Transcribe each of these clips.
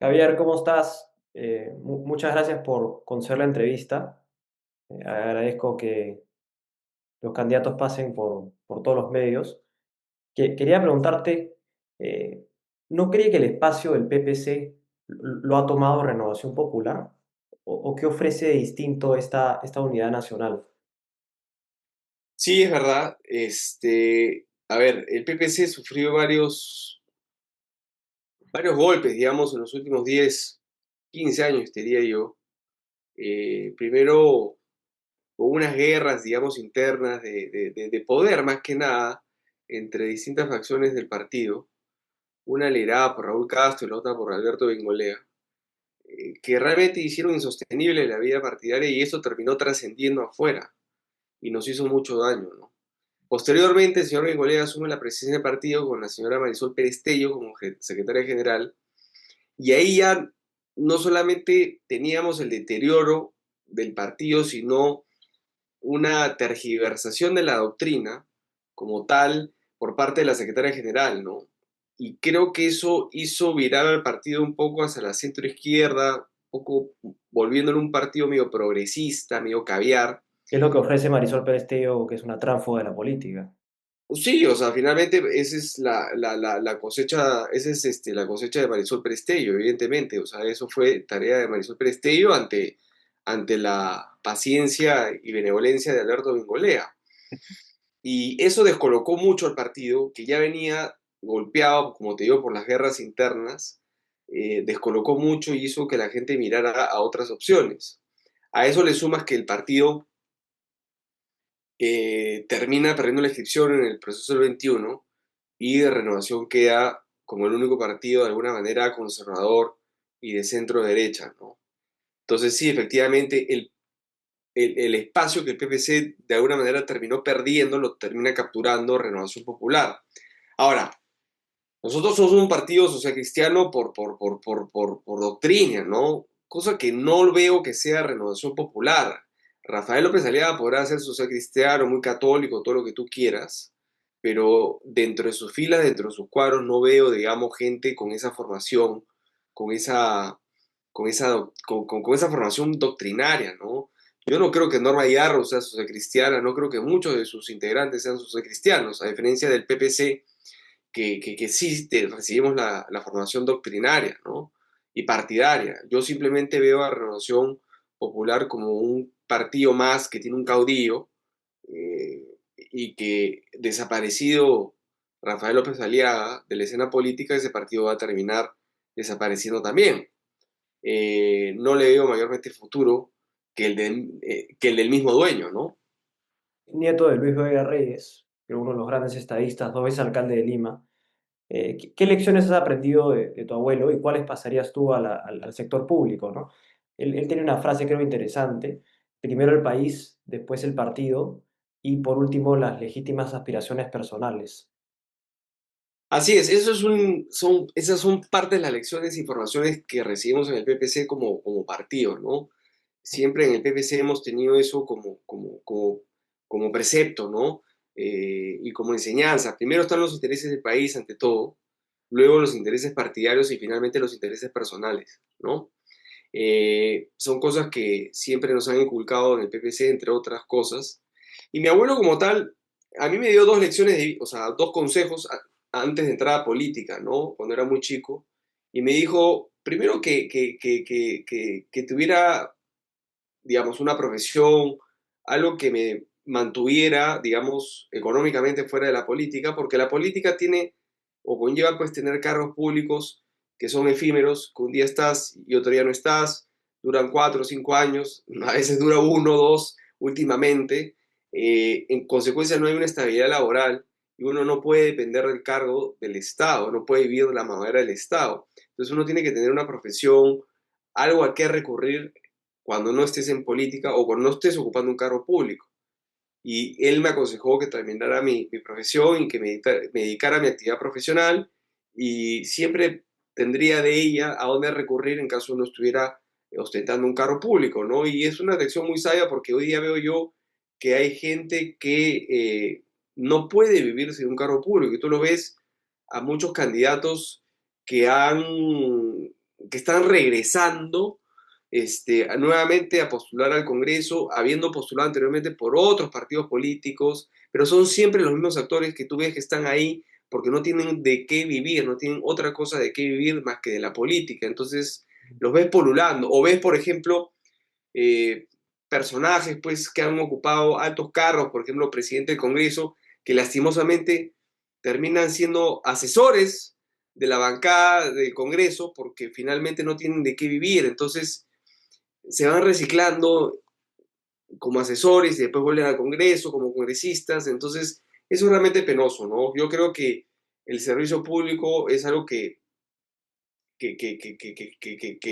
Javier, ¿cómo estás? Muchas gracias por conceder la entrevista. Agradezco que los candidatos pasen por todos los medios. Quería preguntarte, eh, ¿no cree que el espacio del PPC lo ha tomado Renovación Popular? ¿O qué ofrece de distinto esta unidad nacional? Sí, es verdad. A ver, el PPC sufrió varios golpes, digamos, en los últimos 10, 15 años, diría yo. Primero, hubo unas guerras, digamos, internas de poder, más que nada, entre distintas facciones del partido. Una liderada por Raúl Castro y la otra por Alberto Bengolea, que realmente hicieron insostenible la vida partidaria y eso terminó trascendiendo afuera y nos hizo mucho daño, ¿no? Posteriormente, el señor Bengolea asume la presidencia del partido con la señora Marisol Pérez Tello como secretaria general, y ahí ya no solamente teníamos el deterioro del partido, sino una tergiversación de la doctrina como tal por parte de la secretaria general, ¿no? Y creo que eso hizo virar al partido un poco hacia la centroizquierda, un poco volviéndolo un partido medio progresista, medio caviar. ¿Qué es lo que ofrece Marisol Pérez Tello, que es una tránfuga de la política? Sí, o sea, finalmente esa es la cosecha, esa es la cosecha de Marisol Prestello, evidentemente. O sea, eso fue tarea de Marisol Prestello ante la paciencia y benevolencia de Alberto Bengolea. Y eso descolocó mucho al partido, que ya venía golpeado, como te digo, por las guerras internas, descolocó mucho y hizo que la gente mirara a otras opciones. A eso le sumas que el partido termina perdiendo la inscripción en el proceso del 21 y de Renovación queda como el único partido de alguna manera conservador y de centro derecha, ¿no? Entonces sí, efectivamente, el espacio que el PPC de alguna manera terminó perdiendo lo termina capturando Renovación Popular. Ahora, nosotros somos un partido social cristiano por doctrina, ¿no? Cosa que no veo que sea Renovación Popular. Rafael López Aliaga podrá ser social cristiano, muy católico, todo lo que tú quieras, pero dentro de sus filas, dentro de sus cuadros, no veo, digamos, gente con esa formación, con esa, con esa formación doctrinaria, ¿no? Yo no creo que Norma Yarro sea social cristiana, no creo que muchos de sus integrantes sean social cristianos, a diferencia del PPC que sí recibimos la formación doctrinaria, ¿no? Y partidaria. Yo simplemente veo a Renovación Popular como un partido más que tiene un caudillo y que desaparecido Rafael López Aliaga de la escena política, ese partido va a terminar desapareciendo también. No le veo mayormente futuro que el del mismo dueño, ¿no? Nieto de Luis Vega Reyes, que es uno de los grandes estadistas, 2 veces alcalde de Lima. ¿Qué lecciones has aprendido de tu abuelo y cuáles pasarías tú al sector público, ¿no? Él tiene una frase creo interesante: primero el país, después el partido y por último las legítimas aspiraciones personales. Así es, esas son parte de las lecciones e informaciones que recibimos en el PPC como partido, ¿no? Siempre en el PPC hemos tenido eso como precepto, ¿no? Y como enseñanza. Primero están los intereses del país ante todo, luego los intereses partidarios y finalmente los intereses personales, ¿no? Son cosas que siempre nos han inculcado en el PPC, entre otras cosas. Y mi abuelo como tal, a mí me dio dos lecciones, o sea, dos consejos antes de entrar a política, ¿no? Cuando era muy chico. Y me dijo, primero que tuviera, digamos, una profesión, algo que me mantuviera, digamos, económicamente fuera de la política, porque la política tiene o conlleva pues tener cargos públicos que son efímeros, que un día estás y otro día no estás, duran 4 o 5 años, a veces dura uno o dos últimamente, en consecuencia no hay una estabilidad laboral y uno no puede depender del cargo del Estado, no puede vivir de la manera del Estado. Entonces uno tiene que tener una profesión, algo a qué recurrir cuando no estés en política o cuando no estés ocupando un cargo público. Y él me aconsejó que terminara mi profesión y que me dedicara a mi actividad profesional y siempre tendría de ella a dónde recurrir en caso no estuviera ostentando un cargo público, ¿no? Y es una lección muy sabia porque hoy día veo yo que hay gente que no puede vivir sin un cargo público y tú lo ves a muchos candidatos que han que están regresando nuevamente a postular al Congreso, habiendo postulado anteriormente por otros partidos políticos, pero son siempre los mismos actores que tú ves que están ahí porque no tienen de qué vivir, no tienen otra cosa de qué vivir más que de la política. Entonces, los ves polulando. O ves, por ejemplo, eh, personajes pues, que han ocupado altos cargos, por ejemplo, presidente del Congreso, que lastimosamente terminan siendo asesores de la bancada del Congreso porque finalmente no tienen de qué vivir. Entonces, se van reciclando como asesores y después vuelven al Congreso como congresistas. Entonces, eso es realmente penoso, ¿no? Yo creo que el servicio público es algo que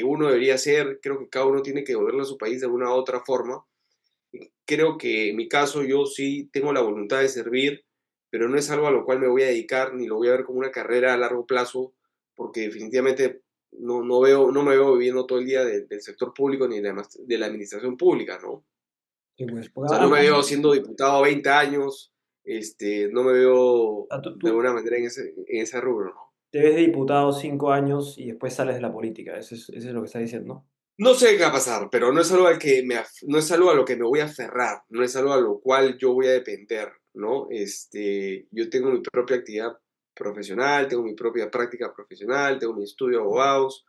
uno debería hacer. Creo que cada uno tiene que devolverlo a su país de una u otra forma. Creo que en mi caso yo sí tengo la voluntad de servir, pero no es algo a lo cual me voy a dedicar ni lo voy a ver como una carrera a largo plazo, porque definitivamente no me veo viviendo todo el día del sector público ni de la administración pública, ¿no? O Sí, pues, porque sea, no me veo siendo diputado 20 años, no me veo de tú alguna manera en ese rubro, ¿no? te ves de diputado 5 años y después sales de la política, eso es lo que estás diciendo. No sé qué va a pasar, pero no es algo no es algo a lo que me voy a aferrar, no es algo a lo cual yo voy a depender, ¿no? Yo tengo mi propia actividad profesional, tengo mi propia práctica profesional, tengo mi estudio de abogados,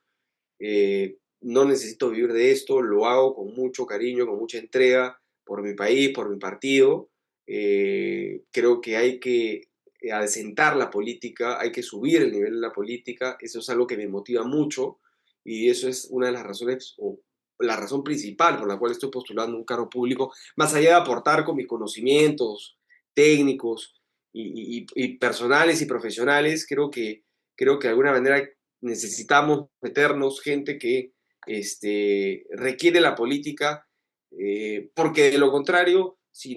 no necesito vivir de esto, lo hago con mucho cariño, con mucha entrega por mi país, por mi partido. Creo que hay que adecentar la política, hay que subir el nivel de la política, eso es algo que me motiva mucho y eso es una de las razones o la razón principal por la cual estoy postulando un cargo público, más allá de aportar con mis conocimientos técnicos y personales y profesionales, creo que de alguna manera necesitamos meternos gente que requiere la política, porque de lo contrario, si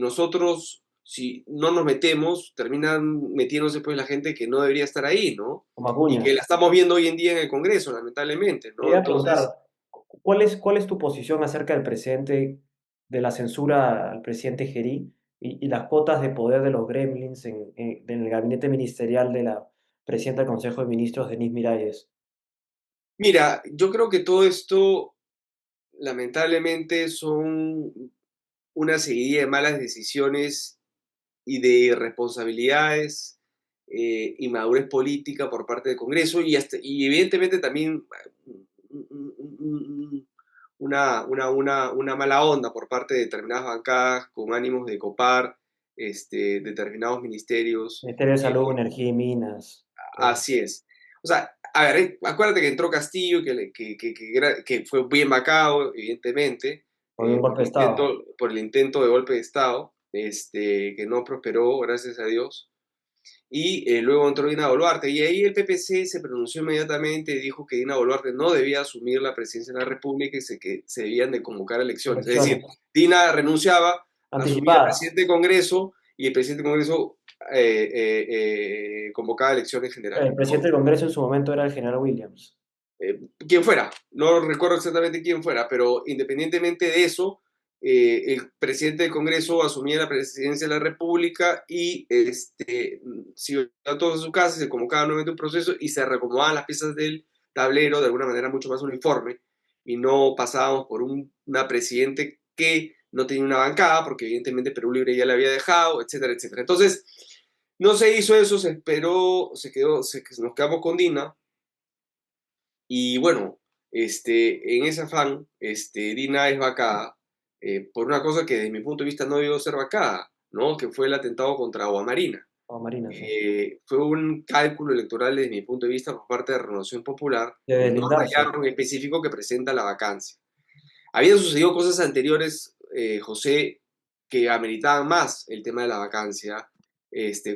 no nos metemos, terminan metiéndose pues la gente que no debería estar ahí, ¿no? Como Y Acuña. que la estamos viendo hoy en día en el Congreso, lamentablemente, Te ¿no? iba a Entonces, preguntar, cuál es tu posición acerca del presidente, de la censura al presidente Gerí y las cuotas de poder de los gremlins en el gabinete ministerial de la presidenta del Consejo de Ministros, Denise Miralles? mira, yo creo que todo esto, lamentablemente, son una serie de malas decisiones y de irresponsabilidades, inmadurez política por parte del Congreso y evidentemente también una mala onda por parte de determinadas bancadas con ánimos de copar determinados ministerios. Ministerio de Salud, eh, Energía y Minas, todo. Así es. O sea, a ver, acuérdate que entró Castillo, que fue bien vacado, evidentemente, Por un golpe de Estado. por el intento de golpe de Estado, que no prosperó, gracias a Dios. Y luego entró Dina Boluarte. Y ahí el PPC se pronunció inmediatamente y dijo que Dina Boluarte no debía asumir la presidencia de la República y que se debían de convocar elecciones. Es decir, Elecciones. Dina renunciaba, asumía Anticipadas. presidente del Congreso y el presidente del Congreso convocaba elecciones generales, El presidente ¿no? del Congreso en su momento era el general Williams. Quien fuera, no recuerdo exactamente quién fuera, pero independientemente de eso, el presidente del Congreso asumía la presidencia de la República y se iban todos a su casa, se convocaba nuevamente un proceso y se reacomodaban las piezas del tablero de alguna manera mucho más uniforme y no pasábamos por una presidente que no tenía una bancada, porque evidentemente Perú Libre ya la había dejado, etcétera, etcétera. Entonces, no se hizo eso, se esperó, nos quedamos con Dina, y bueno, en ese afán, Dina es vacada por una cosa que desde mi punto de vista no debió ser vacada, ¿no? Que fue el atentado contra Agua Marina. O Marina, sí. Fue un cálculo electoral desde mi punto de vista por parte de Renovación Popular De y no deslindarse. hallaron en específico que presenta la vacancia. Habían sucedido cosas anteriores, José, que ameritaban más el tema de la vacancia,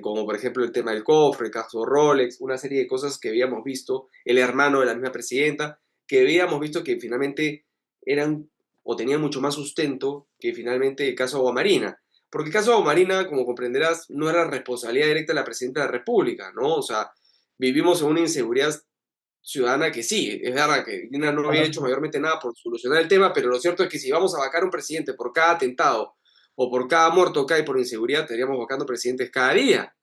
como por ejemplo el tema del cofre, el caso Rolex, una serie de cosas que habíamos visto, el hermano de la misma presidenta, que habíamos visto que finalmente eran o tenían mucho más sustento que finalmente el caso Aguamarina. Porque el caso Aguamarina, como comprenderás, no era responsabilidad directa de la presidenta de la República, ¿no? O sea, vivimos en una inseguridad ciudadana que sí, es verdad que Dina no había hecho Cuando, mayormente nada por solucionar el tema, pero lo cierto es que si vamos a vacar a un presidente por cada atentado o por cada muerto que hay por inseguridad, estaríamos vacando presidentes cada día,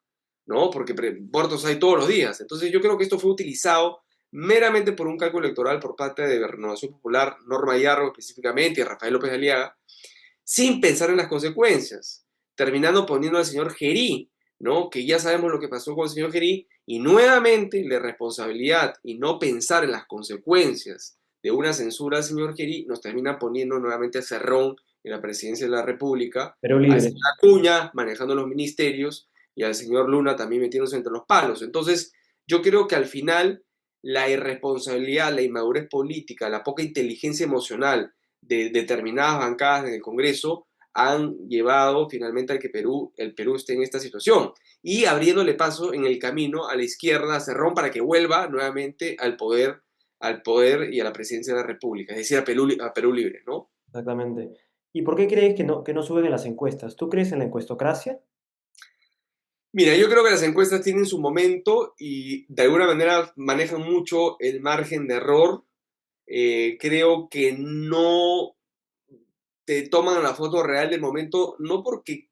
¿no? Porque muertos hay todos los días. Entonces yo creo que esto fue utilizado meramente por un cálculo electoral por parte de Renovación Popular, Norma Yarro específicamente y Rafael López Aliaga, sin pensar en las consecuencias, terminando poniendo al señor Gerí, ¿no? Que ya sabemos lo que pasó con el señor Gerí, y nuevamente la responsabilidad y no pensar en las consecuencias de una censura al señor Gerí nos termina poniendo nuevamente a Cerrón en la presidencia de la República, Perú al Libre. señor Acuña manejando los ministerios y al señor Luna también metiéndose entre los palos. Entonces, yo creo que al final la irresponsabilidad, la inmadurez política, la poca inteligencia emocional de determinadas bancadas en el Congreso han llevado finalmente a que el Perú esté en esta situación y abriéndole paso en el camino a la izquierda, a Cerrón, para que vuelva nuevamente al poder y a la presidencia de la República, es decir, a Perú Libre, ¿no? Exactamente. ¿Y por qué crees que no suben en las encuestas? ¿Tú crees en la encuestocracia? Mira, yo creo que las encuestas tienen su momento y de alguna manera manejan mucho el margen de error. Creo que no te toman la foto real del momento, no porque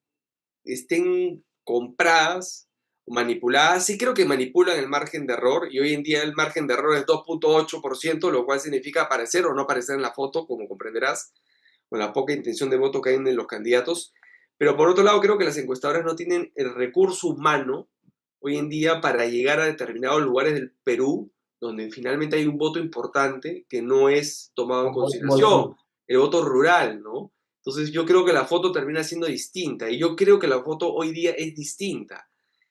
estén compradas o manipuladas. Sí creo que manipulan el margen de error y hoy en día el margen de error es 2,8%, lo cual significa aparecer o no aparecer en la foto, como comprenderás, con la poca intención de voto que hay en los candidatos. Pero por otro lado, creo que las encuestadoras no tienen el recurso humano hoy en día para llegar a determinados lugares del Perú donde finalmente hay un voto importante que no es tomado en consideración, Bolsonaro. el voto rural, ¿no? Entonces yo creo que la foto termina siendo distinta y yo creo que la foto hoy día es distinta.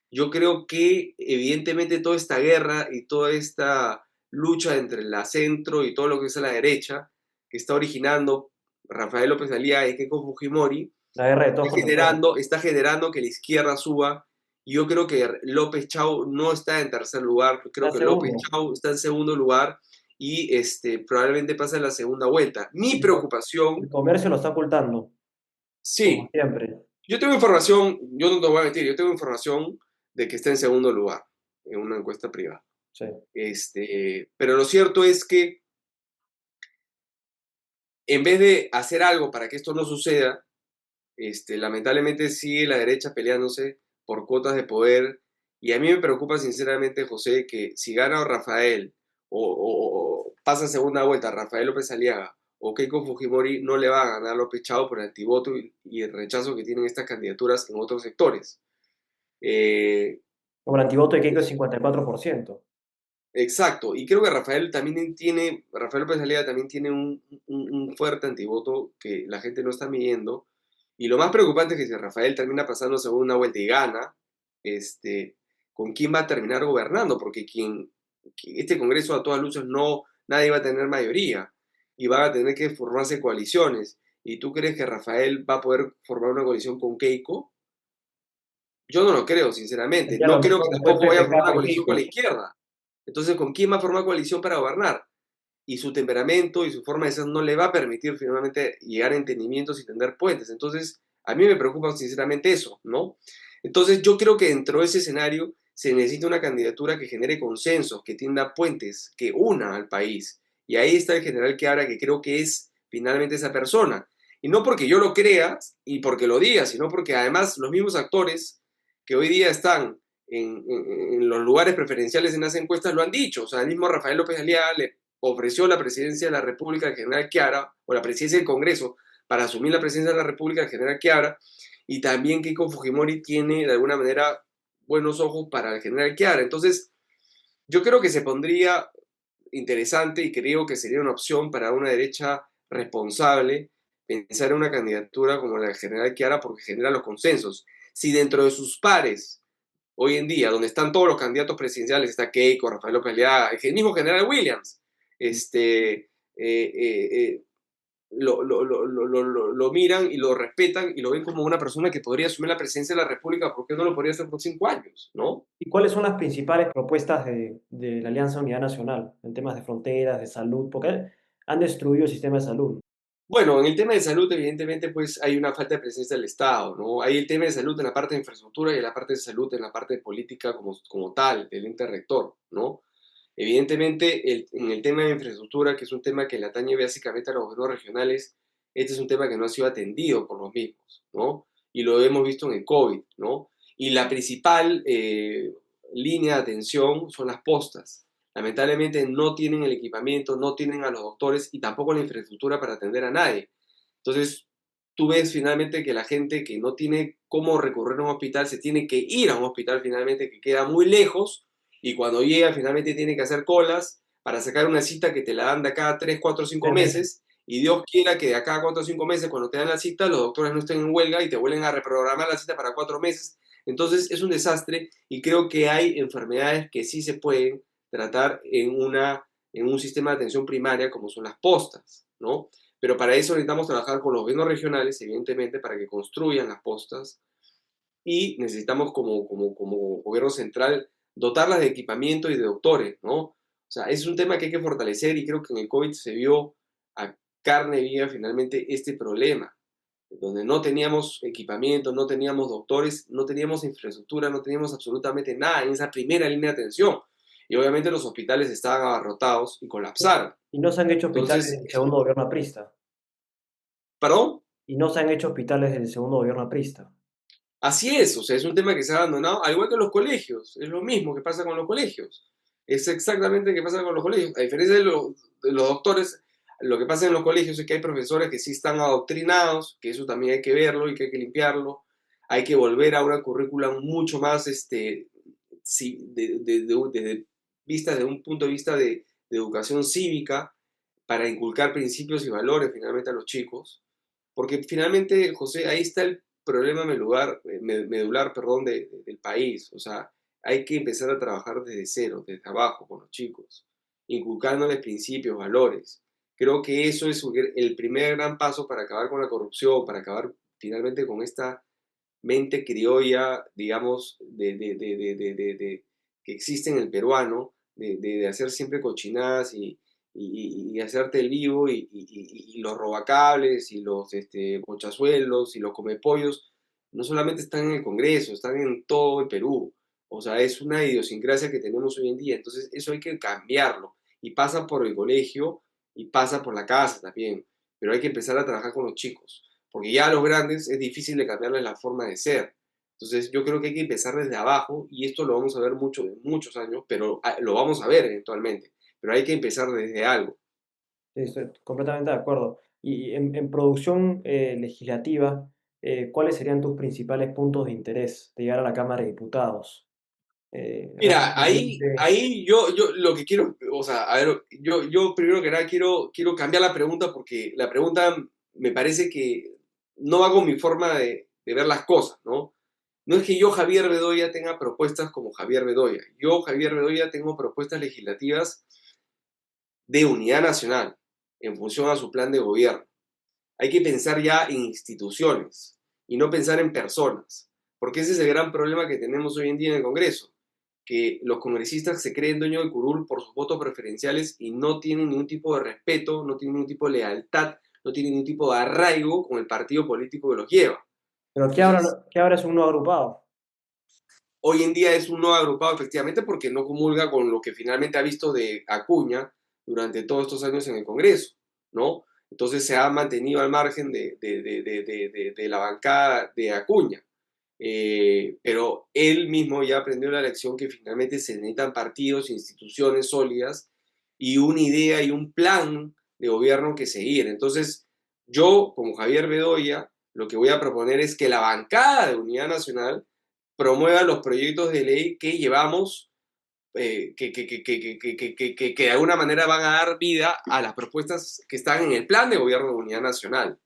Yo creo que evidentemente toda esta guerra y toda esta lucha entre la centro y todo lo que es la derecha, que está originando Rafael López Aliaga y Keiko Fujimori, La guerra de todos contra todos. está generando que la izquierda suba. Y yo creo que López Chau no está en tercer lugar, La creo que López segunda. Chau está en segundo lugar y probablemente pasa en la segunda vuelta. Mi El preocupación, comercio lo está ocultando, como sí, siempre. yo tengo información, yo no te voy a mentir, yo tengo información de que está en segundo lugar en una encuesta privada. Sí. Pero lo cierto es que en vez de hacer algo para que esto no suceda, lamentablemente sigue la derecha peleándose por cuotas de poder. Y a mí me preocupa sinceramente, José, que si gana Rafael o pasa segunda vuelta Rafael López Aliaga o Keiko Fujimori, no le va a ganar López Chao por el antivoto y el rechazo que tienen estas candidaturas en otros sectores. Eh, Como el antivoto de Keiko es 54%. exacto, y creo que Rafael López Aliaga también tiene un fuerte antivoto que la gente no está midiendo. Y lo más preocupante es que si Rafael termina pasando segunda vuelta y gana, ¿con quién va a terminar gobernando? Porque este Congreso a todas luces nadie va a tener mayoría y van a tener que formarse coaliciones. ¿Y tú crees que Rafael va a poder formar una coalición con Keiko? Yo no lo creo, sinceramente. Ya No lo creo mejor que que fue tampoco vaya a formar PPK una con coalición con la Keiko. izquierda. Entonces, ¿con quién va a formar coalición para gobernar? Y su temperamento y su forma de ser no le va a permitir finalmente llegar a entendimientos y tender puentes. Entonces, a mí me preocupa sinceramente eso, ¿no? Entonces, yo creo que dentro de ese escenario se necesita una candidatura que genere consensos, que tienda puentes, que una al país. Y ahí está el general Chiara, que creo que es finalmente esa persona. Y no porque yo lo crea y porque lo diga, sino porque además los mismos actores que hoy día están en los lugares preferenciales en las encuestas lo han dicho. O sea, el mismo Rafael López Aliaga le ofreció la presidencia de la República al general Chiara, o la presidencia del Congreso, para asumir la presidencia de la República al general Chiara, y también Keiko Fujimori tiene de alguna manera buenos ojos para el general Chiara. Entonces, yo creo que se pondría interesante y creo que sería una opción para una derecha responsable pensar en una candidatura como la del general Chiara porque genera los consensos. Si dentro de sus pares hoy en día, donde están todos los candidatos presidenciales, está Keiko, Rafael López Aliaga, el mismo general Williams, lo miran y lo respetan y lo ven como una persona que podría asumir la presidencia de la República, ¿por qué no lo podría hacer por 5 años? ¿No? ¿Y cuáles son las principales propuestas de la Alianza Unidad Nacional en temas de fronteras, de salud? Porque han destruido el sistema de salud. Bueno, en el tema de salud, evidentemente, pues hay una falta de presencia del Estado, ¿no? Hay el tema de salud en la parte de infraestructura y la parte de salud en la parte de política como tal, del ente rector, ¿no? Evidentemente, en el tema de infraestructura, que es un tema que le atañe básicamente a los gobiernos regionales, este es un tema que no ha sido atendido por los mismos, ¿no? Y lo hemos visto en el COVID, ¿no? Y la principal línea de atención son las postas. lamentablemente no tienen el equipamiento, no tienen a los doctores y tampoco la infraestructura para atender a nadie. Entonces, tú ves finalmente que la gente que no tiene cómo recurrir a un hospital se tiene que ir a un hospital finalmente que queda muy lejos y cuando llega finalmente tiene que hacer colas para sacar una cita que te la dan de acá 3 4 5 3 meses. meses y Dios quiera que de acá a 4 o 5 meses cuando te dan la cita los doctores no estén en huelga y te vuelven a reprogramar la cita para 4 meses. Entonces es un desastre y creo que hay enfermedades que sí se pueden tratar en un sistema de atención primaria como son las postas, ¿no? Pero para eso necesitamos trabajar con los gobiernos regionales, evidentemente, para que construyan las postas y necesitamos como gobierno central dotarlas de equipamiento y de doctores, ¿no? O sea, es un tema que hay que fortalecer y creo que en el COVID se vio a carne viva finalmente este problema, donde no teníamos equipamiento, no teníamos doctores, no teníamos infraestructura, no teníamos absolutamente nada en esa primera línea de atención. Y obviamente los hospitales estaban abarrotados y colapsaron. Y no se han hecho hospitales Entonces, del segundo gobierno aprista. ¿perdón? Y no se han hecho hospitales del segundo gobierno aprista. Así es, o sea, es un tema que se ha abandonado, al igual que los colegios, es lo mismo que pasa con los colegios. Es exactamente lo que pasa con los colegios. A diferencia de los doctores, lo que pasa en los colegios es que hay profesores que sí están adoctrinados, que eso también hay que verlo y que hay que limpiarlo. Hay que volver a una currícula mucho más, sí, desde vista, de un punto de vista de educación cívica, para inculcar principios y valores finalmente a los chicos. Porque finalmente, José, ahí está el problema medular, perdón, del país. O sea, hay que empezar a trabajar desde cero, desde abajo, con los chicos, inculcándoles principios, valores. Creo que eso es el primer gran paso para acabar con la corrupción, para acabar finalmente con esta mente criolla, digamos, que existe en el peruano, de hacer siempre cochinadas y hacerte el vivo y los robacables y los mochazuelos y los comepollos no solamente están en el Congreso, están en todo el Perú. O sea, es una idiosincrasia que tenemos hoy en día. Entonces, eso hay que cambiarlo. Y pasa por el colegio y pasa por la casa también. Pero hay que empezar a trabajar con los chicos. Porque ya a los grandes es difícil de cambiarles la forma de ser. Entonces, yo creo que hay que empezar desde abajo y esto lo vamos a ver mucho en muchos años, pero lo vamos a ver eventualmente. Pero hay que empezar desde algo. Sí, estoy completamente de acuerdo. Y en producción legislativa, ¿cuáles serían tus principales puntos de interés de llegar a la Cámara de Diputados? Mira, Recientemente, ahí yo lo que quiero, o sea, a ver, yo primero que nada quiero cambiar la pregunta porque la pregunta me parece que no va con mi forma de ver las cosas, ¿no? No es que yo, Javier Bedoya, tenga propuestas como Javier Bedoya. Yo, Javier Bedoya, tengo propuestas legislativas de unidad nacional en función a su plan de gobierno. Hay que pensar ya en instituciones y no pensar en personas, porque ese es el gran problema que tenemos hoy en día en el Congreso, que los congresistas se creen dueños del curul por sus votos preferenciales y no tienen ningún tipo de respeto, no tienen ningún tipo de lealtad, no tienen ningún tipo de arraigo con el partido político que los lleva. pero Entonces, ¿qué ahora es un nuevo agrupado? hoy en día es un no agrupado efectivamente porque no comulga con lo que finalmente ha visto de Acuña durante todos estos años en el Congreso, ¿no? Entonces se ha mantenido al margen de la bancada de Acuña. Pero él mismo ya aprendió la lección que finalmente se necesitan partidos, instituciones sólidas y una idea y un plan de gobierno que seguir. Entonces, yo, como Javier Bedoya, lo que voy a proponer es que la bancada de Unidad Nacional promueva los proyectos de ley que llevamos, que de alguna manera van a dar vida a las propuestas que están en el plan de gobierno de Unidad Nacional,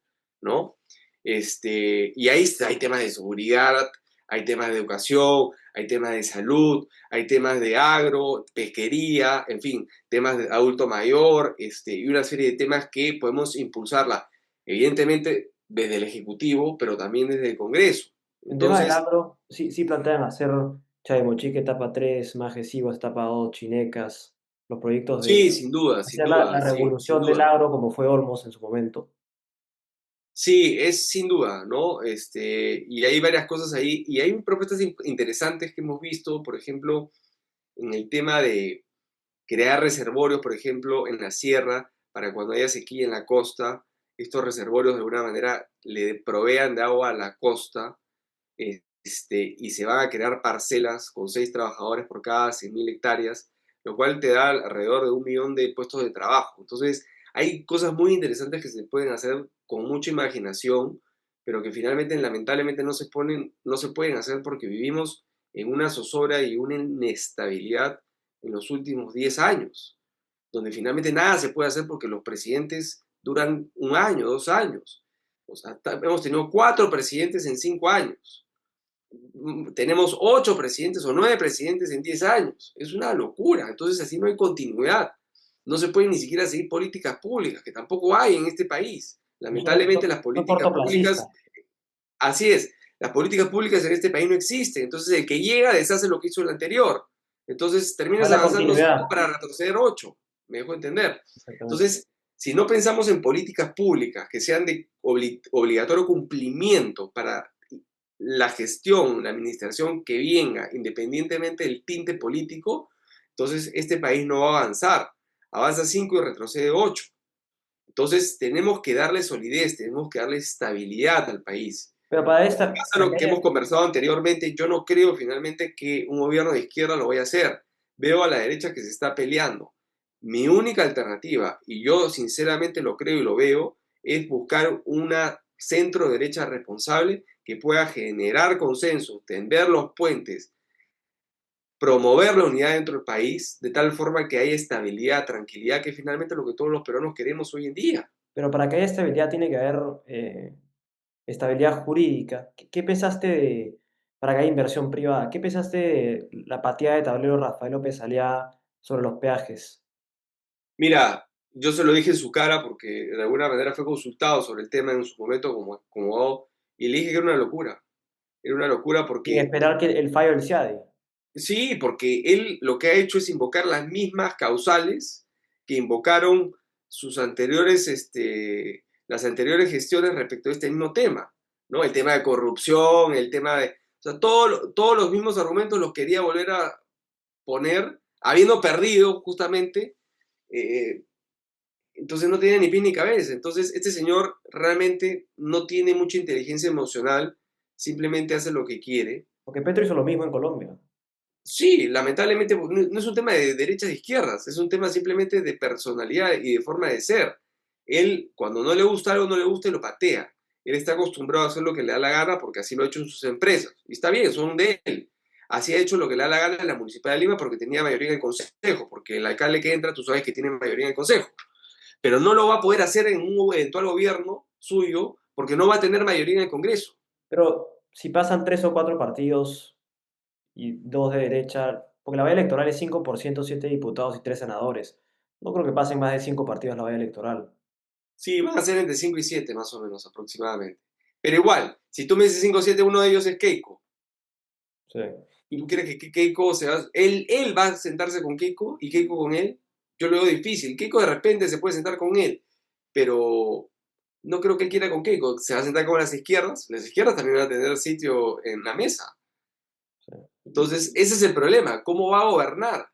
¿no? Y ahí hay temas de seguridad, hay temas de educación, hay temas de salud, hay temas de agro, pesquería, en fin, temas de adulto mayor, y una serie de temas que podemos impulsarla, evidentemente desde el Ejecutivo, pero también desde el Congreso. En tema del Entonces, agro, sí plantean hacer Chavimochique etapa 3, Majesivas etapa 2, Chinecas, los proyectos de sí, sin hacer duda, la sí, sin revolución del duda. agro como fue Olmos en su momento. Sí, es sin duda, ¿no? Y hay varias cosas ahí, y hay propuestas interesantes que hemos visto, por ejemplo, en el tema de crear reservorios, por ejemplo, en la sierra, para cuando haya sequía en la costa, estos reservorios de alguna manera le provean de agua a la costa, y se van a crear parcelas con 6 trabajadores por cada 100.000 hectáreas lo cual te da alrededor de 1 millón de puestos de trabajo. Entonces, hay cosas muy interesantes que se pueden hacer con mucha imaginación, pero que finalmente, lamentablemente, no se pueden hacer porque vivimos en una zozobra y una inestabilidad en los últimos 10 años, donde finalmente nada se puede hacer porque los presidentes duran 1 año, 2 años. O sea, hemos tenido 4 presidentes en 5 años. Tenemos 8 presidentes o 9 presidentes en 10 años. Es una locura. Entonces así no hay continuidad. No se pueden ni siquiera seguir políticas públicas, que tampoco hay en este país. Lamentablemente las Son políticas cortoplacistas. públicas, así es, las políticas públicas en este país no existen. Entonces el que llega deshace lo que hizo el anterior. Entonces No terminas la avanzando 5 continuidad. para retroceder 8. Me dejo entender. Exactamente. Entonces, si no pensamos en políticas públicas que sean de obligatorio cumplimiento para la gestión, la administración que venga, independientemente del tinte político, entonces este país no va a avanzar. Avanza 5 y retrocede 8. Entonces tenemos que darle solidez, tenemos que darle estabilidad al país. Pero para Pasa para lo que que hemos haya, conversado anteriormente, yo no creo finalmente que un gobierno de izquierda lo vaya a hacer. Veo a la derecha que se está peleando. Mi única alternativa, y yo sinceramente lo creo y lo veo, es buscar una centro derecha responsable que pueda generar consenso, tender los puentes, promover la unidad dentro del país, de tal forma que haya estabilidad, tranquilidad, que finalmente es lo que todos los peruanos queremos hoy en día. pero para que haya estabilidad tiene que haber estabilidad jurídica. ¿Qué pensaste para que haya inversión privada? ¿Qué pensaste de la pateada de tablero de Rafael López Aliaga sobre los peajes? Mira, yo se lo dije en su cara porque de alguna manera fue consultado sobre el tema en su momento como abogado, y le dije que era una locura. Era una locura Sin porque, esperar que el fallo del CIADI. sí, porque él lo que ha hecho es invocar las mismas causales que invocaron sus anteriores, las anteriores gestiones respecto a este mismo tema, ¿no? El tema de corrupción, el tema de, o sea, todos los mismos argumentos los quería volver a poner, habiendo perdido justamente. eh, Entonces no tiene ni pie ni cabeza. Entonces este señor realmente no tiene mucha inteligencia emocional, simplemente hace lo que quiere. Porque Petro hizo lo mismo en Colombia. Sí, lamentablemente no es un tema de derechas e izquierdas, es un tema simplemente de personalidad y de forma de ser. Él, cuando no le gusta algo, no le gusta y lo patea. Él está acostumbrado a hacer lo que le da la gana porque así lo ha hecho en sus empresas. Y está bien, son de él. Así ha hecho lo que le da la gana en la Municipalidad de Lima porque tenía mayoría en el consejo, porque el alcalde que entra, tú sabes que tiene mayoría en el consejo. Pero no lo va a poder hacer en un eventual gobierno suyo porque no va a tener mayoría en el Congreso. Pero si pasan 3 o 4 partidos y dos de derecha, porque la valla electoral es 5%, 7 diputados y 3 senadores. No creo que pasen más de 5 partidos la valla electoral. Sí, van a ser entre 5 y 7 más o menos aproximadamente. Pero igual, si tú me dices 5 o 7, uno de ellos es Keiko. Sí. ¿Tú Y, crees que Keiko se va? Él va a sentarse con Keiko y Keiko con él. Yo lo veo difícil. Keiko de repente se puede sentar con él, pero no creo que él quiera con Keiko. Se va a sentar con las izquierdas. Las izquierdas también van a tener sitio en la mesa. sí. Entonces, ese es el problema. ¿Cómo va a gobernar?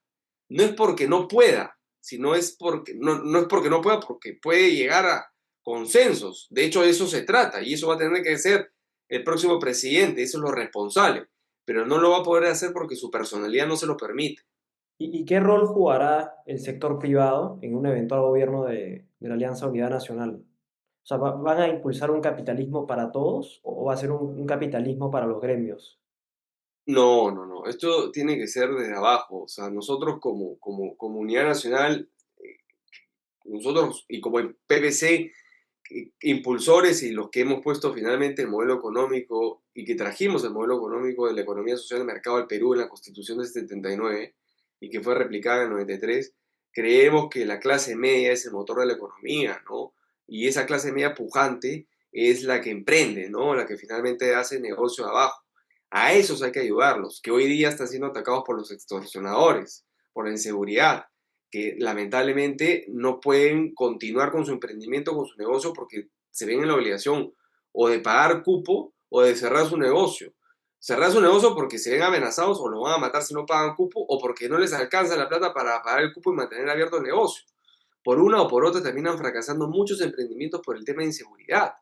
No es porque no pueda, sino es porque no es porque no pueda, porque puede llegar a consensos. De hecho, de eso se trata y eso va a tener que ser el próximo presidente, eso es lo responsable. Pero no lo va a poder hacer porque su personalidad no se lo permite. ¿Y qué rol jugará el sector privado en un eventual gobierno de la Alianza Unidad Nacional? O sea, ¿van a impulsar un capitalismo para todos o va a ser un capitalismo para los gremios? No, no, no. Esto tiene que ser desde abajo. O sea, nosotros como comunidad nacional, nosotros y como el PPC, impulsores y los que hemos puesto finalmente el modelo económico y que trajimos el modelo económico de la economía social de mercado al Perú en la Constitución del 79 y que fue replicada en el 93, creemos que la clase media es el motor de la economía, ¿no? Y esa clase media pujante es la que emprende, ¿no? La que finalmente hace negocio abajo. A esos hay que ayudarlos, que hoy día están siendo atacados por los extorsionadores, por la inseguridad, que lamentablemente no pueden continuar con su emprendimiento, con su negocio, porque se ven en la obligación o de pagar cupo o de cerrar su negocio. Cerrar su negocio porque se ven amenazados o lo van a matar si no pagan cupo o porque no les alcanza la plata para pagar el cupo y mantener abierto el negocio. Por una o por otra terminan fracasando muchos emprendimientos por el tema de inseguridad.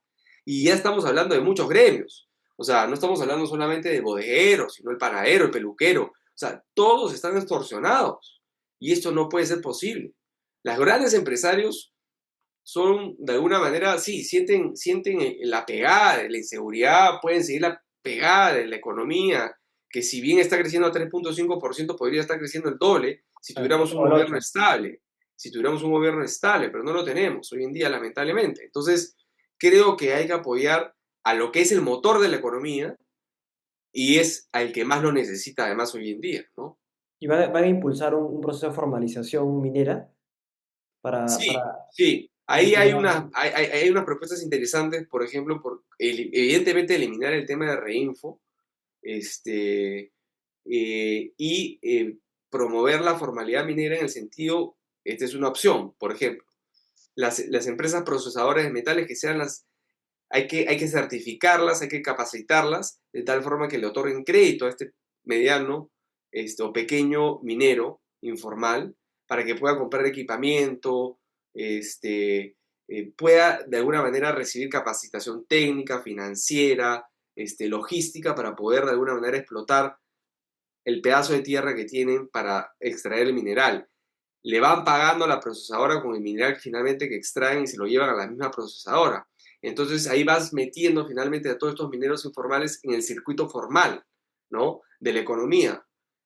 Y ya estamos hablando de muchos gremios. O sea, no estamos hablando solamente de bodegueros, sino el panadero, el peluquero. O sea, todos están extorsionados. Y esto no puede ser posible. Los grandes empresarios son, de alguna manera, sí, sienten la pegada de la inseguridad, pueden seguir la pegada de la economía, que si bien está creciendo a 3,5%, podría estar creciendo el doble si tuviéramos un O el gobierno 8. estable. Si tuviéramos un gobierno estable, pero no lo tenemos hoy en día, lamentablemente. Entonces, creo que hay que apoyar a lo que es el motor de la economía y es al que más lo necesita además hoy en día, ¿no? Y van a impulsar un proceso de formalización minera para Sí, sí. Ahí hay, mitigar. hay unas propuestas interesantes, por ejemplo, evidentemente eliminar el tema de reinfo, este, y promover la formalidad minera en el sentido, esta es una opción, por ejemplo, las empresas procesadoras de metales que sean hay que certificarlas, hay que capacitarlas, de tal forma que le otorguen crédito a este mediano o pequeño minero informal para que pueda comprar equipamiento, pueda de alguna manera recibir capacitación técnica, financiera, logística, para poder de alguna manera explotar el pedazo de tierra que tienen para extraer el mineral. Le van pagando a la procesadora con el mineral finalmente que extraen y se lo llevan a la misma procesadora. Entonces ahí vas metiendo finalmente a todos estos mineros informales en el circuito formal, ¿no? De la economía.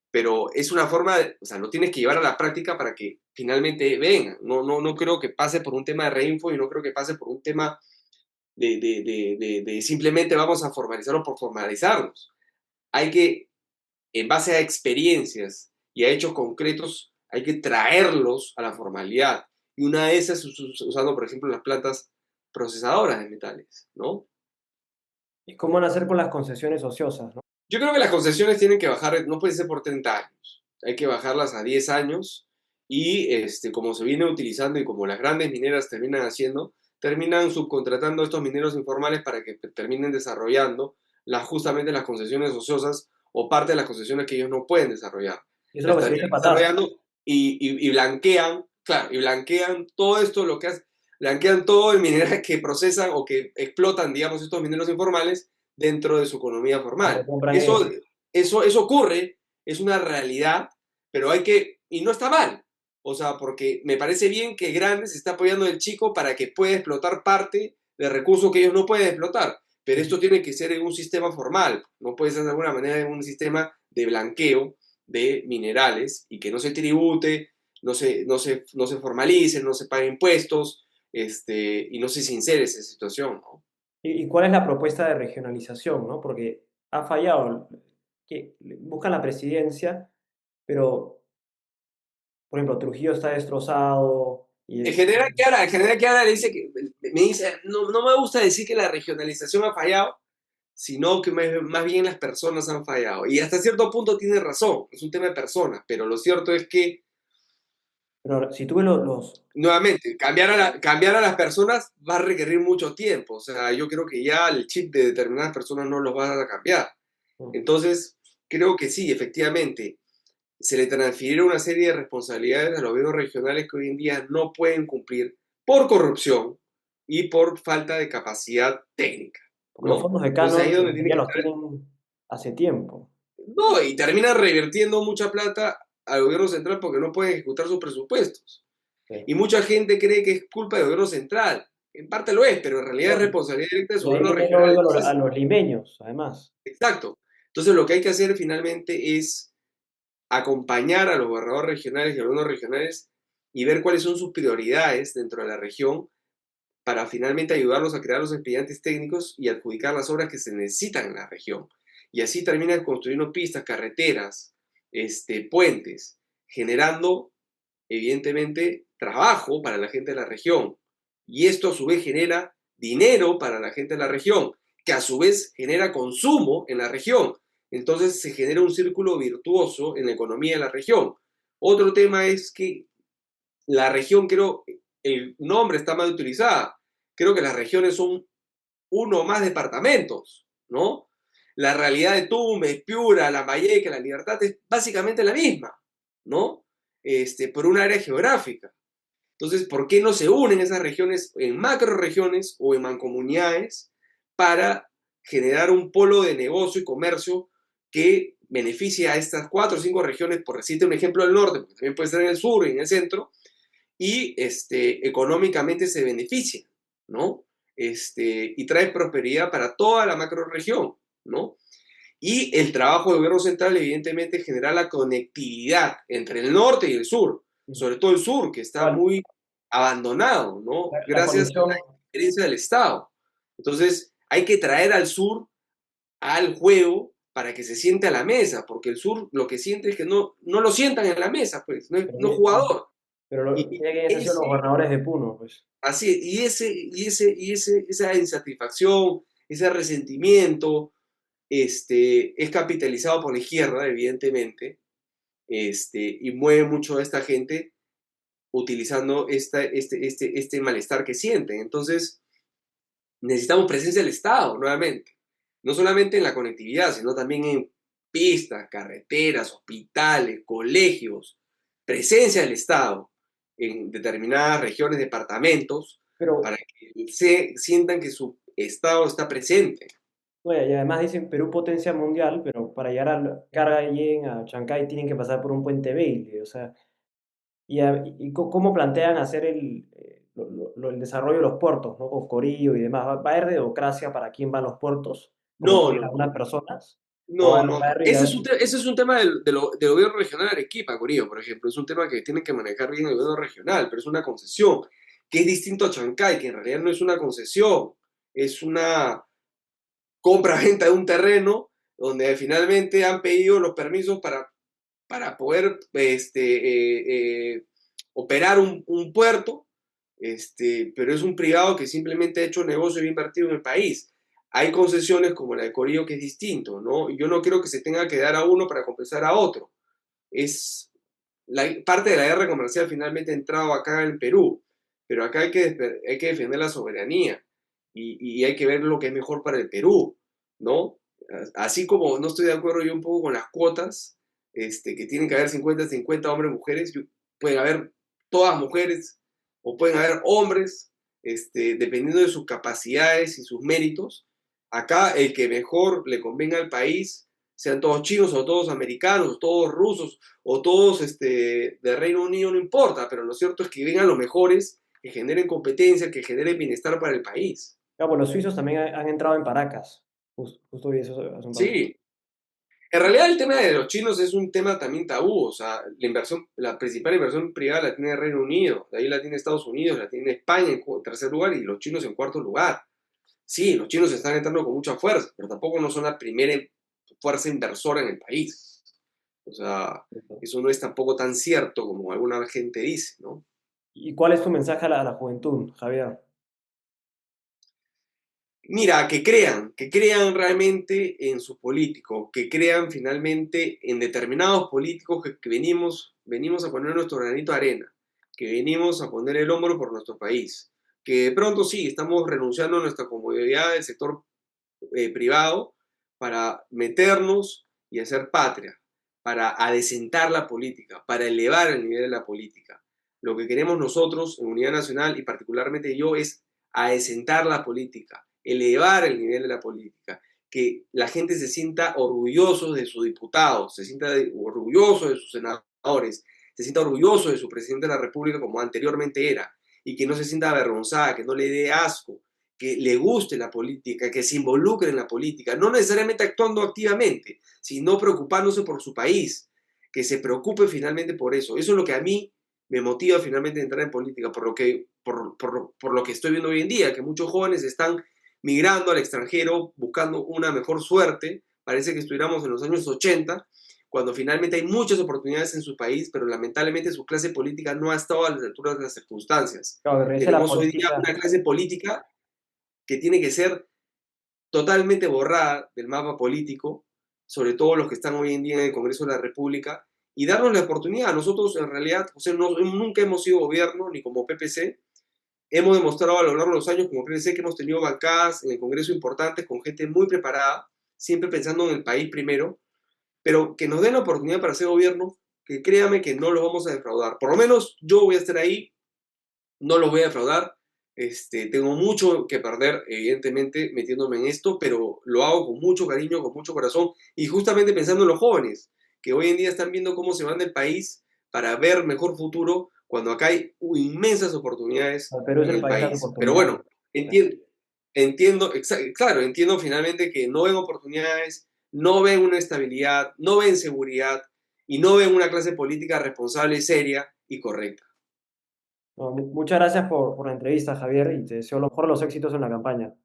Pero es una forma, o sea, lo tienes que llevar a la práctica para que finalmente vengan. No creo que pase por un tema de reinfo y no creo que pase por un tema de simplemente vamos a formalizarlos por formalizarlos. Hay que, en base a experiencias y a hechos concretos, hay que traerlos a la formalidad. Y una de esas es usando, por ejemplo, las plantas procesadoras de metales, ¿no? ¿Y cómo van a hacer con las concesiones ociosas, no? Yo creo que las concesiones tienen que bajar, no puede ser por 30 años, hay que bajarlas a 10 años y como se viene utilizando y como las grandes mineras terminan haciendo, terminan subcontratando a estos mineros informales para que terminen desarrollando justamente las concesiones ociosas o parte de las concesiones que ellos no pueden desarrollar. Y eso es lo Las que se terminan dice Patas. desarrollando y blanquean, claro, y blanquean todo esto, lo que hace, blanquean todo el mineral que procesan o que explotan, digamos, estos mineros informales dentro de su economía Y lo formal. compran Eso, ellos. eso ocurre, es una realidad, pero hay que, y no está mal, o sea, porque me parece bien que Grande se está apoyando del chico para que pueda explotar parte de recursos que ellos no pueden explotar, pero esto tiene que ser en un sistema formal, no puede ser de alguna manera en un sistema de blanqueo de minerales y que no se tribute, no se formalice, no se paguen impuestos, y no se sincere esa situación, ¿no? ¿Y cuál es la propuesta de regionalización, no? Porque ha fallado. Que buscan la presidencia, pero, por ejemplo, Trujillo está destrozado En y general, en general, Kiara le dice que, me dice, no me gusta decir que la regionalización ha fallado, sino que más bien las personas han fallado. Y hasta cierto punto tiene razón, es un tema de personas, pero lo cierto es que, pero si tuve los nuevamente, cambiar a las personas va a requerir mucho tiempo. O sea, yo creo que ya el chip de determinadas personas no los va a cambiar. Entonces, creo que sí, efectivamente, se le transfirieron una serie de responsabilidades a los gobiernos regionales que hoy en día no pueden cumplir por corrupción y por falta de capacidad técnica, porque los ¿no? fondos de Entonces ahí es Canon donde tiene ya que los estar, tienen hace tiempo. no, y termina revirtiendo mucha plata al gobierno central porque no pueden ejecutar sus presupuestos. Sí. Y mucha gente cree que es culpa del gobierno central. En parte lo es, pero en realidad es No, responsabilidad directa de su y ahí gobierno viene el regional. odio a Entonces, los limeños, además. exacto. Entonces lo que hay que hacer finalmente es acompañar a los gobernadores regionales y gobiernos regionales y ver cuáles son sus prioridades dentro de la región para finalmente ayudarlos a crear los expedientes técnicos y adjudicar las obras que se necesitan en la región. Y así terminan construyendo pistas, carreteras, puentes, generando, evidentemente, trabajo para la gente de la región. Y esto a su vez genera dinero para la gente de la región, que a su vez genera consumo en la región. Entonces se genera un círculo virtuoso en la economía de la región. Otro tema es que la región, creo, el nombre está mal utilizado. Creo que las regiones son uno o más departamentos, ¿no? La realidad de Tumbes, Piura, Lambayeque, La Libertad es básicamente la misma, ¿no? Por un área geográfica. Entonces, ¿por qué no se unen esas regiones en macroregiones o en mancomunidades para generar un polo de negocio y comercio que beneficia a estas 4 o 5 regiones, por decirte un ejemplo del norte, porque también puede ser en el sur y en el centro, y económicamente se beneficia, ¿no? Y trae prosperidad para toda la macroregión, ¿no? Y el trabajo del gobierno central, evidentemente, genera la conectividad entre el norte y el sur, sobre todo el sur, que está Claro, muy abandonado, ¿no? la Gracias a la conexión, experiencia del Estado. Entonces, hay que traer al sur al juego para que se siente a la mesa, porque el sur lo que siente es que no lo sientan en la mesa, pues, no es pero, no jugador. Y tiene que haber sido los ese, gobernadores de Puno, pues. así, esa insatisfacción, ese resentimiento, es capitalizado por la izquierda, evidentemente, y mueve mucho a esta gente utilizando este malestar que sienten. Entonces, necesitamos presencia del Estado, nuevamente. No solamente en la conectividad, sino también en pistas, carreteras, hospitales, colegios. Presencia del Estado en determinadas regiones, departamentos, Pero, para que se sientan que su Estado está presente. no, y además dicen Perú potencia mundial, pero para llegar a Cargallén, a Chancay, tienen que pasar por un puente Beile, o sea, ¿cómo plantean hacer el desarrollo de los puertos, ¿no? Con Corillo y demás? ¿Va a haber democracia para quién van los puertos, como No, quieren no, algunas no. personas? ¿O No, no, va a no. haber, Ese es un tema del gobierno regional de Arequipa, Corillo, por ejemplo. Es un tema que tiene que manejar bien el gobierno regional, pero es una concesión, que es distinto a Chancay, que en realidad no es una concesión, es una compra-venta de un terreno donde finalmente han pedido los permisos para poder operar un puerto, pero es un privado que simplemente ha hecho negocio y ha invertido en el país. Hay concesiones como la de Corillo que es distinto, ¿no? Yo no creo que se tenga que dar a uno para compensar a otro. Es parte de la guerra comercial finalmente ha entrado acá en Perú, pero acá hay que defender la soberanía y hay que ver lo que es mejor para el Perú, ¿no? Así como no estoy de acuerdo yo un poco con las cuotas, que tienen que haber 50-50 hombres y mujeres, pueden haber todas mujeres o pueden haber hombres, dependiendo de sus capacidades y sus méritos. Acá el que mejor le convenga al país, sean todos chinos o todos americanos o todos rusos o todos de Reino Unido, no importa, pero lo cierto es que vengan los mejores, que generen competencia, que generen bienestar para el país. ah, bueno, los suizos también han entrado en Paracas. Justo vi eso hace un par de semanas. Sí, en realidad el tema de los chinos es un tema también tabú, o sea, la principal inversión privada la tiene Reino Unido, de ahí la tiene Estados Unidos, la tiene España en tercer lugar y los chinos en cuarto lugar. Sí, los chinos están entrando con mucha fuerza, pero tampoco no son la primera fuerza inversora en el país. O sea, eso no es tampoco tan cierto como alguna gente dice, ¿no? ¿Y cuál es tu mensaje a la juventud, Javier? Mira, que crean realmente en sus políticos, que crean finalmente en determinados políticos que venimos a poner nuestro granito de arena, que venimos a poner el hombro por nuestro país, que de pronto sí, estamos renunciando a nuestra comodidad del sector privado para meternos y hacer patria, para adecentar la política, para elevar el nivel de la política. Lo que queremos nosotros en Unidad Nacional y particularmente yo es adecentar la política, elevar el nivel de la política, que la gente se sienta orgulloso de sus diputados, se sienta orgulloso de sus senadores, se sienta orgulloso de su presidente de la República como anteriormente era, y que no se sienta avergonzada, que no le dé asco, que le guste la política, que se involucre en la política, no necesariamente actuando activamente, sino preocupándose por su país, que se preocupe finalmente por eso. Eso es lo que a mí me motiva finalmente a entrar en política, por lo que estoy viendo hoy en día, que muchos jóvenes están migrando al extranjero buscando una mejor suerte. Parece que estuviéramos en los años 80, cuando finalmente hay muchas oportunidades en su país, pero lamentablemente su clase política no ha estado a la altura de las circunstancias. Claro, que regrese la Tenemos hoy día política. una clase política que tiene que ser totalmente borrada del mapa político, sobre todo los que están hoy en día en el Congreso de la República, y darnos la oportunidad. Nosotros en realidad, o sea, nunca hemos sido gobierno, ni como PPC. Hemos demostrado a lo largo de los años como PPC que hemos tenido bancadas en el Congreso importantes con gente muy preparada, siempre pensando en el país primero, pero que nos den la oportunidad para ser gobierno, que créame que no los vamos a defraudar. Por lo menos yo voy a estar ahí, no los voy a defraudar, Tengo mucho que perder, evidentemente, metiéndome en esto, pero lo hago con mucho cariño, con mucho corazón y justamente pensando en los jóvenes, que hoy en día están viendo cómo se van del país para ver mejor futuro, cuando acá hay inmensas oportunidades El Perú es en el el país de las país. Pero oportunidades. bueno, entiendo, claro, entiendo finalmente que no ven oportunidades, no ven una estabilidad, no ven seguridad y no ven una clase política responsable, seria y correcta. No, muchas gracias por la entrevista, Javier, y te deseo lo mejor de los éxitos en la campaña.